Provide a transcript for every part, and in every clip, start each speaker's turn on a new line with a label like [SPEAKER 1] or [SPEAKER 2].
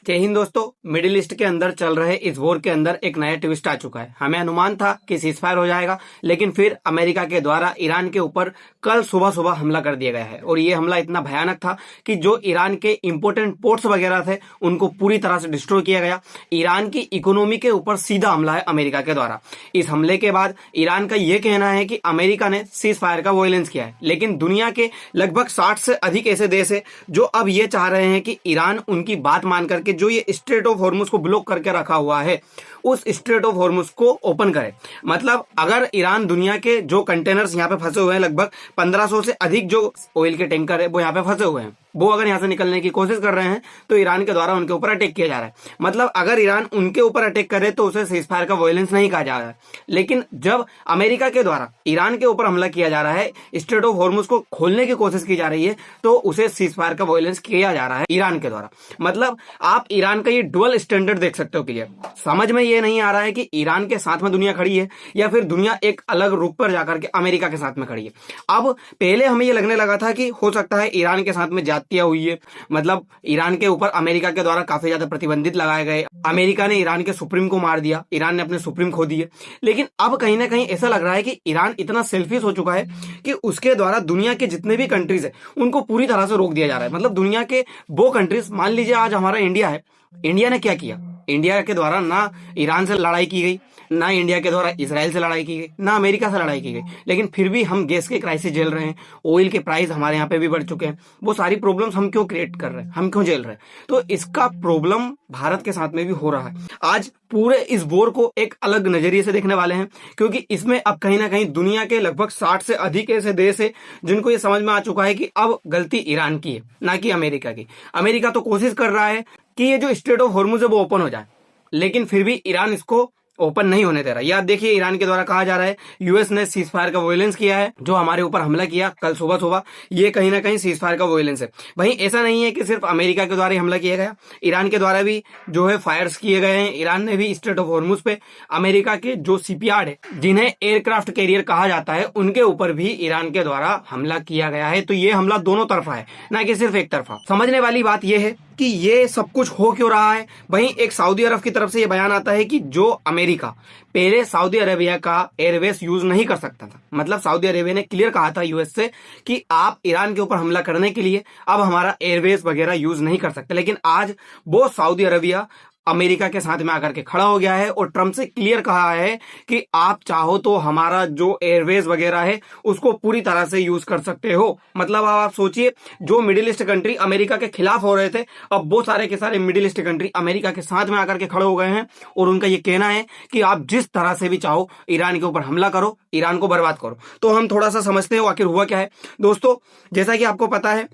[SPEAKER 1] जय हिंद दोस्तों। Middle east के अंदर चल रहे इस वॉर के अंदर एक नया ट्विस्ट आ चुका है। हमें अनुमान था कि सीजफायर हो जाएगा, लेकिन फिर अमेरिका के द्वारा ईरान के ऊपर कल सुबह सुबह हमला कर दिया गया है। और ये हमला इतना भयानक था कि जो ईरान के इंपोर्टेंट पोर्ट्स वगैरह थे उनको पूरी तरह से डिस्ट्रॉय किया गया। ईरान की इकोनॉमी के ऊपर सीधा हमला है अमेरिका के द्वारा। इस हमले के बाद ईरान का यह कहना है कि अमेरिका ने सीजफायर का वायलेंस किया है, लेकिन दुनिया के लगभग 60 से अधिक ऐसे देश है जो अब ये चाह रहे हैं कि ईरान उनकी बात मान करके जो ये स्ट्रेट ऑफ हॉर्मुज को ब्लॉक करके रखा हुआ है उस स्ट्रेट ऑफ हॉर्मुज को ओपन करे। मतलब अगर ईरान दुनिया के जो कंटेनर्स यहाँ पे फंसे हुए हैं, लगभग 1500 से अधिक जो ऑयल के टैंकर है वो यहाँ पे फंसे हुए हैं, वो अगर यहाँ से निकलने की कोशिश कर रहे हैं तो ईरान के द्वारा उनके ऊपर अटैक किया जा रहा है। मतलब अगर ईरान उनके ऊपर अटैक करे तो उसे सीजफायर का वायलेंस नहीं कहा जा रहा है, लेकिन जब अमेरिका के द्वारा ईरान के ऊपर हमला किया जा रहा है, स्ट्रेट ऑफ हॉर्मुज को खोलने की कोशिश की जा रही है, तो उसे सीजफायर का वायलेंस किया जा रहा है ईरान के द्वारा। मतलब आप ईरान का ये डुअल स्टैंडर्ड देख सकते हो क्लियर। समझ में ये नहीं आ रहा है कि ईरान के साथ में दुनिया खड़ी है या फिर दुनिया एक अलग रुख पर जाकर के अमेरिका के साथ में खड़ी है। अब पहले हमें ये लगने लगा था कि हो सकता है ईरान के साथ में जातियां हुई है, मतलब ईरान के ऊपर अमेरिका के द्वारा काफी ज्यादा प्रतिबंधित लगाए गए, अमेरिका ने ईरान के सुप्रीम को मार दिया, ईरान ने अपने सुप्रीम खो दिए। लेकिन अब कहीं ना कहीं ऐसा लग रहा है कि ईरान इतना सेल्फिश हो चुका है कि उसके द्वारा दुनिया के जितने भी कंट्रीज है उनको पूरी तरह से रोक दिया जा रहा है। मतलब दुनिया के वो कंट्रीज, मान लीजिए आज हमारा इंडिया है, इंडिया ने क्या किया? इंडिया के द्वारा ना ईरान से लड़ाई की गई, ना इंडिया के द्वारा इसराइल से लड़ाई की गई, ना अमेरिका से लड़ाई की गई, लेकिन फिर भी हम गैस के क्राइसिस झेल रहे हैं, ऑयल के प्राइस हमारे यहाँ पे भी बढ़ चुके हैं। वो सारी प्रॉब्लम्स हम क्यों क्रिएट कर रहे हैं, हम क्यों झेल रहे हैं? तो इसका प्रॉब्लम भारत के साथ में भी हो रहा है। आज पूरे इस वॉर को एक अलग नजरिए से देखने वाले हैं, क्योंकि इसमें अब कहीं ना कहीं दुनिया के लगभग 60 से अधिक ऐसे देश है जिनको ये समझ में आ चुका है कि अब गलती ईरान की है, ना कि अमेरिका की। अमेरिका तो कोशिश कर रहा है कि ये जो स्ट्रेट ऑफ हॉर्मुज है वो ओपन हो जाए, लेकिन फिर भी ईरान इसको ओपन नहीं होने दे रहा। याद देखिए, ईरान के द्वारा कहा जा रहा है यूएस ने सीजफायर का वायलेंस किया है, जो हमारे ऊपर हमला किया कल सुबह सुबह, ये कहीं ना कहीं सीजफायर का वायलेंस है। वहीं ऐसा नहीं है कि सिर्फ अमेरिका के द्वारा हमला किया गया, ईरान के द्वारा भी जो है फायर्स किए गए हैं। ईरान ने भी स्ट्रेट ऑफ हॉर्मुज पे अमेरिका के जो शिपयार्ड है, जिन्हें एयरक्राफ्ट कैरियर कहा जाता है, उनके ऊपर भी ईरान के द्वारा हमला किया गया है। तो ये हमला दोनों तरफा है, ना कि सिर्फ एक तरफा। समझने वाली बात यह है कि ये सब कुछ हो क्यों रहा है। वहीं एक सऊदी अरब की तरफ से ये बयान आता है कि जो अमेरिका पहले सऊदी अरेबिया का एयरवेस यूज नहीं कर सकता था, मतलब सऊदी अरेबिया ने क्लियर कहा था यूएस से कि आप ईरान के ऊपर हमला करने के लिए अब हमारा एयरवेस वगैरह यूज नहीं कर सकते, लेकिन आज वो सऊदी अरेबिया अमेरिका के साथ में आकर के खड़ा हो गया है और ट्रम्प से क्लियर कहा है कि आप चाहो तो हमारा जो एयरवेज वगैरह है उसको पूरी तरह से यूज कर सकते हो। मतलब अब आप सोचिए, जो मिडिल ईस्ट कंट्री अमेरिका के खिलाफ हो रहे थे, अब वो सारे के सारे मिडिल ईस्ट कंट्री अमेरिका के साथ में आकर के खड़े हो गए हैं और उनका ये कहना है कि आप जिस तरह से भी चाहो ईरान के ऊपर हमला करो, ईरान को बर्बाद करो। तो हम थोड़ा सा समझते हैं आखिर हुआ क्या है। दोस्तों, जैसा कि आपको पता है,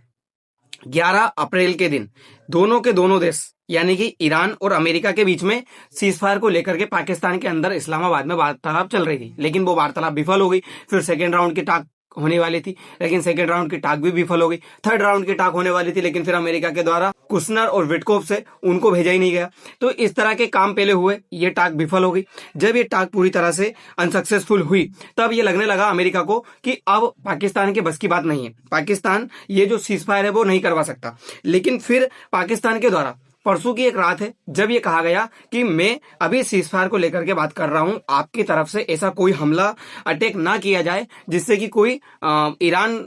[SPEAKER 1] 11 अप्रैल के दिन दोनों के दोनों देश यानी कि ईरान और अमेरिका के बीच में सीजफायर को लेकर के पाकिस्तान के अंदर इस्लामाबाद में वार्तालाप चल रही थी, लेकिन वो वार्तालाप विफल हो गई। फिर सेकेंड राउंड की टाक होने वाली थी, लेकिन सेकेंड राउंड की टाक भी विफल हो गई। थर्ड राउंड की टाक होने वाली थी, लेकिन फिर अमेरिका के द्वारा कुशनर और विटकोफ से उनको भेजा ही नहीं गया। तो इस तरह के काम पहले हुए, ये टाक विफल हो गई। जब ये टाक पूरी तरह से अनसक्सेसफुल हुई, तब ये लगने लगा अमेरिका को कि अब पाकिस्तान के बस की बात नहीं है, पाकिस्तान ये जो सीजफायर है वो नहीं करवा सकता। लेकिन फिर पाकिस्तान के द्वारा परसों की एक रात है जब ये कहा गया कि मैं अभी सीजफायर को लेकर के बात कर रहा हूं, आपकी तरफ से ऐसा कोई हमला अटैक ना किया जाए जिससे कि कोई ईरान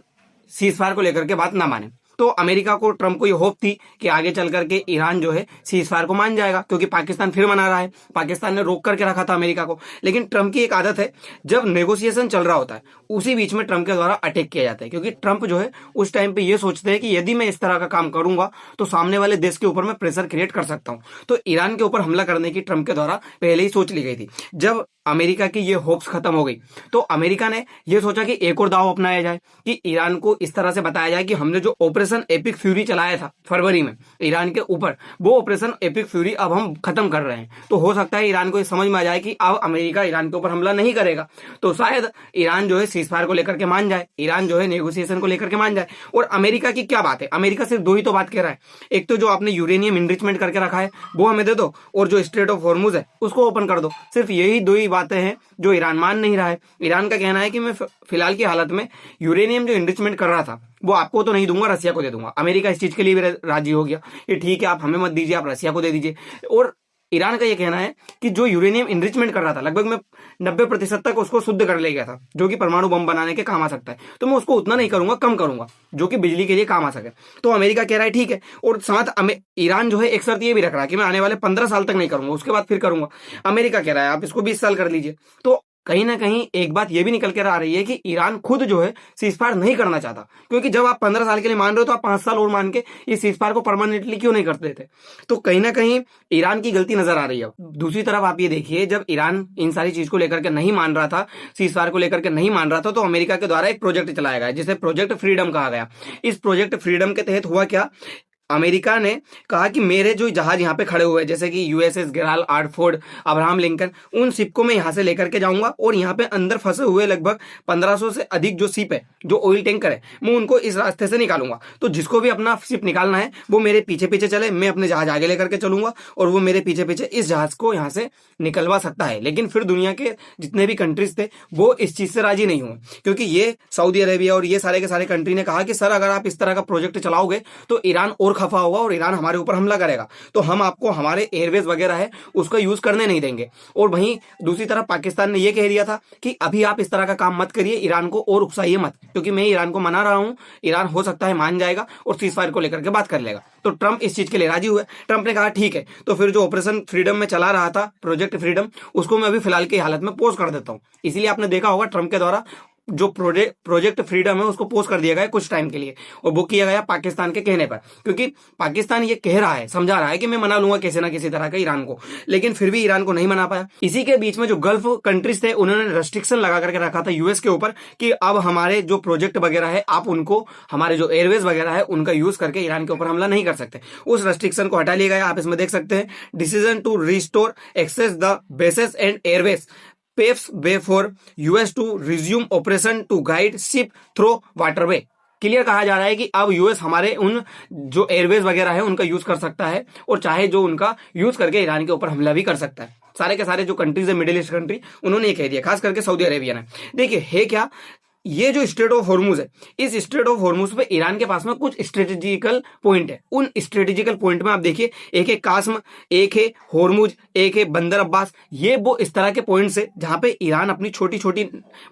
[SPEAKER 1] सीजफायर को लेकर के बात ना माने। तो अमेरिका को, ट्रम्प को ये होप थी कि आगे चल करके ईरान जो है सीजफायर को मान जाएगा, क्योंकि पाकिस्तान फिर मना रहा है, पाकिस्तान ने रोक करके रखा था अमेरिका को। लेकिन ट्रम्प की एक आदत है, जब नेगोशिएशन चल रहा होता है उसी बीच में ट्रम्प के द्वारा अटैक किया जाता है, क्योंकि ट्रम्प जो है उस टाइम पे ये सोचते हैं कि यदि मैं इस तरह का काम करूंगा तो सामने वाले देश के ऊपर मैं प्रेशर क्रिएट कर सकता हूं। तो ईरान के ऊपर हमला करने की ट्रम्प के द्वारा पहले ही सोच ली गई थी। जब अमेरिका की ये होप्स खत्म हो गई तो अमेरिका ने यह सोचा कि एक और दाव अपनाया जाए, कि ईरान को इस तरह से बताया जाए कि हमने जो ऑपरेशन एपिक फ्यूरी चलाया था फरवरी में ईरान के ऊपर, वो ऑपरेशन एपिक फ्यूरी अब हम खत्म कर रहे हैं। तो हो सकता है ईरान को ये समझ में आ जाए कि अब अमेरिका ईरान के ऊपर हमला नहीं करेगा, तो शायद ईरान जो है सीजफायर को लेकर के मान जाए, ईरान जो है नेगोशिएशन को लेकर के मान जाए। और अमेरिका की क्या बात है, अमेरिका सिर्फ दो ही तो बात कह रहा है, एक तो जो आपने यूरेनियम इनरिचमेंट करके रखा है वो हमें दे दो, और जो स्ट्रेट ऑफ हॉर्मुज है उसको ओपन कर दो। सिर्फ यही दो ही बातें हैं जो ईरान मान नहीं रहा है। ईरान का कहना है कि मैं फिलहाल की हालत में यूरेनियम जो इनरिचमेंट कर रहा था वो आपको तो नहीं दूंगा, रसिया को दे दूंगा। अमेरिका इस चीज के लिए भी राजी हो गया कि ठीक है, आप हमें मत दीजिए, आप रसिया को दे दीजिए। और ईरान का ये कहना है कि जो यूरेनियम इनरिचमेंट कर रहा था लगभग मैं 90% तक उसको शुद्ध कर ले गया था, जो कि परमाणु बम बनाने के काम आ सकता है, तो मैं उसको उतना नहीं करूंगा, कम करूंगा जो कि बिजली के लिए काम आ सके। तो अमेरिका कह रहा है ठीक है, और साथ ईरान जो है एक शर्त ये भी रख रहा है कि मैं आने वाले 15 साल तक नहीं करूंगा, उसके बाद फिर करूंगा। अमेरिका कह रहा है आप इसको 20 साल कर लीजिए। तो कहीं ना कहीं एक बात ये भी निकल कर आ रही है कि ईरान खुद जो है सीजफायर नहीं करना चाहता, क्योंकि जब आप 15 साल के लिए मान रहे हो तो आप 5 साल और मान के इस सीजफायर को परमानेंटली क्यों नहीं करते थे। तो कहीं ना कहीं ईरान की गलती नजर आ रही है। दूसरी तरफ आप ये देखिए, जब ईरान इन सारी चीज को लेकर के नहीं मान रहा था, सीजफायर को लेकर के नहीं मान रहा था, तो अमेरिका के द्वारा एक प्रोजेक्ट चलाया गया जिसे प्रोजेक्ट फ्रीडम कहा गया। इस प्रोजेक्ट फ्रीडम के तहत हुआ क्या, अमेरिका ने कहा कि मेरे जो जहाज यहाँ पे खड़े हुए हैं, जैसे कि यूएसएस गेराल्ड आर्टफोर्ड, अब्राहम लिंकन, उन शिप को मैं यहाँ से लेकर के जाऊंगा और यहाँ पे अंदर फंसे हुए लगभग 1500 से अधिक जो शिप है, जो ऑयल टैंकर है, मैं उनको इस रास्ते से निकालूंगा। तो जिसको भी अपना शिप निकालना है वो मेरे पीछे पीछे चले, मैं अपने जहाज आगे लेकर के चलूंगा और वो मेरे पीछे पीछे इस जहाज को यहाँ से निकलवा सकता है। लेकिन फिर दुनिया के जितने भी कंट्रीज थे वो इस चीज से राजी नहीं हुए, क्योंकि ये सऊदी अरेबिया और ये सारे के सारे कंट्री ने कहा कि सर अगर आप इस तरह का प्रोजेक्ट चलाओगे तो ईरान और खफा होगा और ईरान हमारे ऊपर हमला करेगा, तो हम आपको हमारे एयरवेज वगैरह है उसका यूज करने नहीं देंगे। और वहीं दूसरी तरफ पाकिस्तान ने यह कह दिया था कि अभी आप इस तरह का काम मत करिए, ईरान को और उकसाइए मत, क्योंकि मैं ईरान को मना रहा हूं, ईरान हो सकता है मान जाएगा और सीजफायर को लेकर के बात कर लेगा। तो ट्रंप इस चीज के लिए राजी हुए। ट्रंप ने कहा ठीक है, तो फिर जो ऑपरेशन फ्रीडम में चला रहा था प्रोजेक्ट फ्रीडम, उसको मैं अभी फिलहाल की हालत में पोज कर देता हूं। इसीलिए आपने देखा होगा ट्रंप के द्वारा जो प्रोजेक्ट फ्रीडम है उसको पोस्ट कर दिया गया कुछ टाइम के लिए, और वो किया गया पाकिस्तान के कहने पर, क्योंकि पाकिस्तान ये कह रहा है, समझा रहा है कि मैं मना लूंगा किसी ना किसी तरह का ईरान को, लेकिन फिर भी ईरान को नहीं मना पाया। इसी के बीच में जो गल्फ कंट्रीज थे उन्होंने रेस्ट्रिक्शन लगा करके रखा था यूएस के ऊपर कि अब हमारे जो प्रोजेक्ट वगैरह है आप उनको, हमारे जो एयरवेज वगैरह है उनका यूज करके ईरान के ऊपर हमला नहीं कर सकते। उस रेस्ट्रिक्शन को हटा लिया गया। आप इसमें देख सकते हैं, decision to restore access the bases and airways paves way for US to resume operation to guide ship through waterway. Clear कहा जा रहा है कि अब यूएस हमारे उन जो एयरवेज वगैरह है उनका यूज कर सकता है और चाहे जो उनका यूज करके ईरान के ऊपर हमला भी कर सकता है। सारे के सारे जो कंट्रीज है मिडिल ईस्ट कंट्री, उन्होंने ये कह दिया, खास करके सऊदी अरेबिया ने। देखिए है क्या, ये जो स्ट्रेट ऑफ हॉर्मुज है, इस स्ट्रेट ऑफ हॉर्मुज पे ईरान के पास में कुछ स्ट्रेटेजिकल पॉइंट है। उन स्ट्रेटेजिकल पॉइंट में आप देखिए, एक है कास्म, एक है हॉर्मुज, एक है बंदर अब्बास। ये वो इस तरह के पॉइंट्स है जहां पे ईरान अपनी छोटी छोटी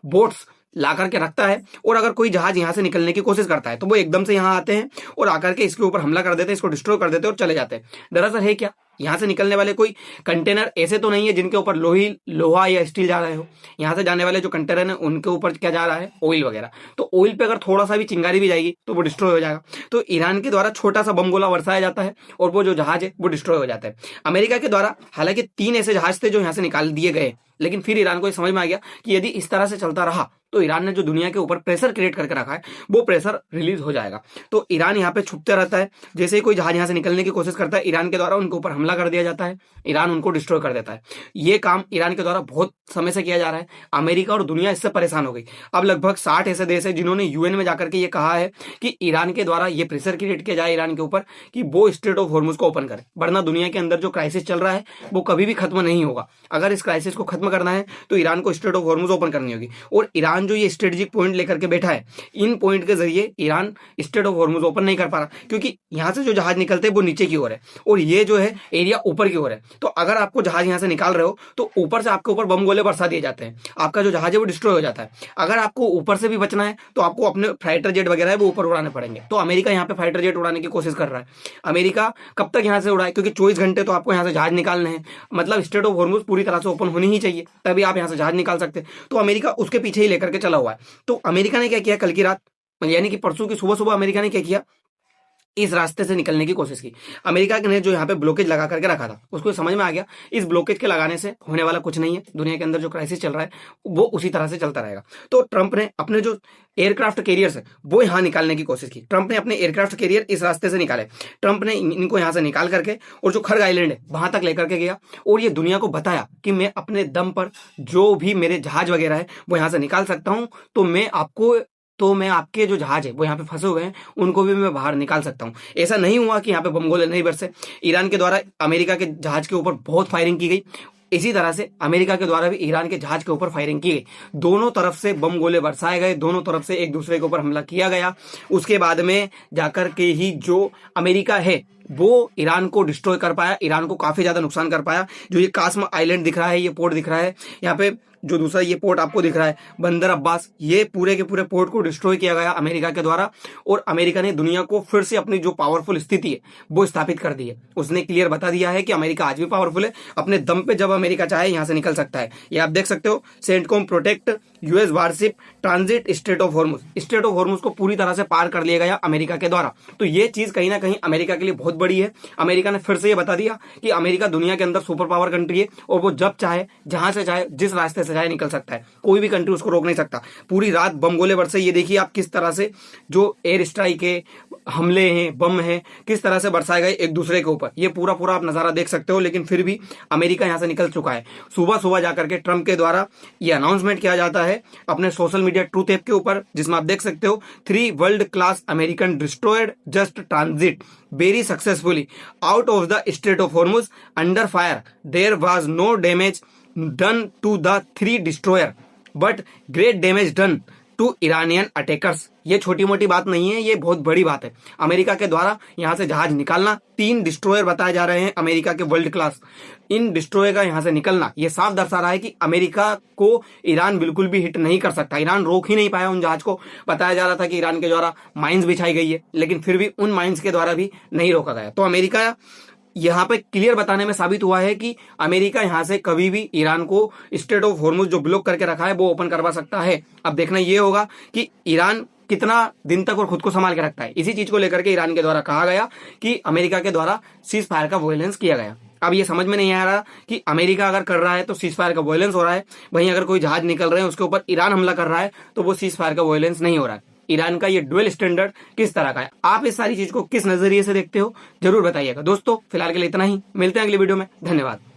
[SPEAKER 1] बोट्स ला करके रखता है, और अगर कोई जहाज यहां से निकलने की कोशिश करता है तो वो एकदम से यहां आते हैं और आकर के इसके ऊपर हमला कर देते हैं, इसको डिस्ट्रॉय कर देते हैं और चले जाते हैं। दरअसल है क्या, यहां से निकलने वाले कोई कंटेनर ऐसे तो नहीं है जिनके ऊपर लोहा या स्टील जा रहे हो। यहां से जाने वाले जो कंटेनर है उनके ऊपर क्या जा रहा है, ऑयल वगैरह। तो ऑयल पे अगर थोड़ा सा भी चिंगारी भी जाएगी तो वो डिस्ट्रॉय हो जाएगा। तो ईरान के द्वारा छोटा सा बम गोला बरसाया जाता है और वो जो जहाज है वो डिस्ट्रॉय हो जाता है। अमेरिका के द्वारा हालांकि 3 ऐसे जहाज थे जो यहां से निकाल दिए गए, लेकिन फिर ईरान को ये समझ में आ गया कि यदि इस तरह से चलता रहा तो ईरान ने जो दुनिया के ऊपर प्रेशर क्रिएट करके रखा है वो प्रेशर रिलीज हो जाएगा। तो ईरान यहाँ पे छुपते रहता है, जैसे ही कोई जहाज यहाँ से निकलने की कोशिश करता है ईरान के द्वारा उनके ऊपर हमला कर दिया जाता है, ईरान उनको डिस्ट्रॉय कर देता है। ये काम ईरान के द्वारा बहुत समय से किया जा रहा है। अमेरिका और दुनिया इससे परेशान हो गई। अब लगभग 60 ऐसे देश है जिन्होंने यूएन में जाकर के ये कहा है कि ईरान के द्वारा ये प्रेशर क्रिएट किया जाए ईरान के ऊपर कि वो स्ट्रेट ऑफ हॉर्मुज को ओपन करे, वरना दुनिया के अंदर जो क्राइसिस चल रहा है वो कभी भी खत्म नहीं होगा। अगर इस क्राइसिस को खत्म करना है तो ईरान को स्ट्रेट ऑफ हॉर्मुज ओपन करनी होगी, और ईरान जो ये स्ट्रेटेजिक पॉइंट लेकर के बैठा है, इन पॉइंट के जरिए Iran straight of Hormuz open नहीं कर पा रहा, क्योंकि यहां से जो जहाज निकलते हैं वो नीचे की ओर है और ये जो है एरिया ऊपर की ओर है। तो अगर आपको जहाज यहां से निकाल रहे हो तो ऊपर से आपके ऊपर बम गोले बरसा दिए जाते हैं, आपका जो जहाज है वो डिस्ट्रॉय हो जाता है। अगर आपको ऊपर से भी बचना है तो आपको अपने फाइटर जेट वगैरह है वो ऊपर उड़ाने पड़ेंगे। तो अमेरिका यहाँ पे फाइटर जेट उड़ाने की कोशिश कर रहा है। अमेरिका कब तक यहाँ से उड़ाए, क्योंकि 24 घंटे तो आपको यहाँ से जहाज निकालने हैं, मतलब स्ट्रेट ऑफ हॉर्मुज पूरी तरह से ओपन होनी ही चाहिए, तभी आप यहाँ से जहाज निकाल सकते हैं। तो अमेरिका उसके पीछे ही लेकर के चला हुआ है। तो अमेरिका ने क्या किया, कल की रात यानी कि परसों की सुबह सुबह अमेरिका ने क्या किया, इस रास्ते से निकलने की कोशिश की। अमेरिका ने जो यहाँ पे ब्लॉकेज लगा करके रखा था उसको समझ में आ गया इस ब्लॉकेज के लगाने से होने वाला कुछ नहीं है, दुनिया के अंदर जो क्राइसिस चल रहा है वो उसी तरह से चलता रहेगा। तो ट्रंप ने अपने जो एयरक्राफ्ट कैरियर्स है वो यहाँ निकालने की कोशिश की। ट्रंप ने अपने एयरक्राफ्ट कैरियर इस रास्ते से निकाले। ट्रंप ने इनको यहाँ से निकाल करके और जो खर्ग आइलैंड है वहां तक लेकर के गया और ये दुनिया को बताया कि मैं अपने दम पर जो भी मेरे जहाज वगैरह है वो यहाँ से निकाल सकता हूँ, तो मैं आपके जो जहाज है वो यहाँ पे फंसे हुए हैं उनको भी मैं बाहर निकाल सकता हूँ। ऐसा नहीं हुआ कि यहाँ पे बम गोले नहीं बरसे। ईरान के द्वारा अमेरिका के जहाज के ऊपर बहुत फायरिंग की गई। इसी तरह से अमेरिका के द्वारा भी ईरान के जहाज के ऊपर फायरिंग की गई। दोनों तरफ से बम गोले बरसाए गए, दोनों तरफ से एक दूसरे के ऊपर हमला किया गया। उसके बाद में जाकर के ही जो अमेरिका है वो ईरान को डिस्ट्रॉय कर पाया, ईरान को काफी ज्यादा नुकसान कर पाया। जो ये कास्म आइलैंड दिख रहा है, ये पोर्ट दिख रहा है, यहाँ पे जो दूसरा ये पोर्ट आपको दिख रहा है बंदर अब्बास, ये पूरे के पूरे पोर्ट को डिस्ट्रॉय किया गया अमेरिका के द्वारा। और अमेरिका ने दुनिया को फिर से अपनी जो पावरफुल स्थिति है वो स्थापित कर दी है। उसने क्लियर बता दिया है कि अमेरिका आज भी पावरफुल है, अपने दम पे जब अमेरिका चाहे यहां से निकल सकता है। ये आप देख सकते हो, CENTCOM protect US warship transit straight of Hormuz, straight of Hormuz को पूरी तरह से पार कर लिया गया अमेरिका के द्वारा। तो ये चीज कहीं ना कहीं अमेरिका के लिए बहुत बड़ी है। अमेरिका ने फिर से ये बता दिया कि अमेरिका दुनिया के अंदर सुपर पावर कंट्री है और वो जब चाहे, जहां से चाहे, जिस रास्ते से चाहे निकल सकता है। कोई भी कंट्री उसको रोक नहीं सकता। पूरी रात बम गोले बरसे, ये देखिए आप किस तरह से जो एयर स्ट्राइक है, हमले हैं, बम है, किस तरह से बरसाए गए एक दूसरे के ऊपर। ये पूरा पूरा आप नजारा देख सकते हो। लेकिन फिर भी अमेरिका यहां से निकल चुका है। सुबह सुबह जाकर के ट्रंप के द्वारा ये अनाउंसमेंट किया जाता है अपने सोशल मीडिया ट्रूथ ऐप के ऊपर, जिसमें आप देख सकते हो 3 world class American destroyed just transit very successfully out of the strait of Hormuz under fire, there was no damage done to the 3 destroyer but great damage done to Iranian attackers. ये छोटी मोटी बात नहीं है, ये बहुत बड़ी बात है। अमेरिका के द्वारा यहां से जहाज निकालना, 3 डिस्ट्रॉयर बताए जा रहे हैं अमेरिका के वर्ल्ड क्लास, इन डिस्ट्रॉयर का यहां से निकलना ये साफ दर्शा रहा है कि अमेरिका को ईरान बिल्कुल भी हिट नहीं कर सकता। ईरान रोक ही नहीं पाया उन जहाज को। बताया जा रहा था कि ईरान के द्वारा माइंस बिछाई गई है, लेकिन फिर भी उन माइंस के द्वारा भी नहीं रोका गया। तो अमेरिका यहाँ पे क्लियर बताने में साबित हुआ है कि अमेरिका यहां से कभी भी ईरान को स्ट्रेट ऑफ हॉर्मुज जो ब्लॉक करके रखा है वो ओपन करवा सकता है। अब देखना ये होगा कि ईरान कितना दिन तक और खुद को संभाल के रखता है। इसी चीज को लेकर के ईरान के द्वारा कहा गया कि अमेरिका के द्वारा सीज फायर का वॉयलेंस किया गया। अब ये समझ में नहीं आ रहा कि अमेरिका अगर कर रहा है तो सीज फायर का वॉयलेंस हो रहा है, वहीं अगर कोई जहाज निकल रहे हैं उसके ऊपर ईरान हमला कर रहा है तो वो सीज फायर का वॉयलेंस नहीं हो रहा है। ईरान का ये डुअल स्टैंडर्ड किस तरह का है, आप इस सारी चीज को किस नजरिए से देखते हो जरूर बताइएगा। दोस्तों फिलहाल के लिए इतना ही, मिलते हैं अगली वीडियो में। धन्यवाद।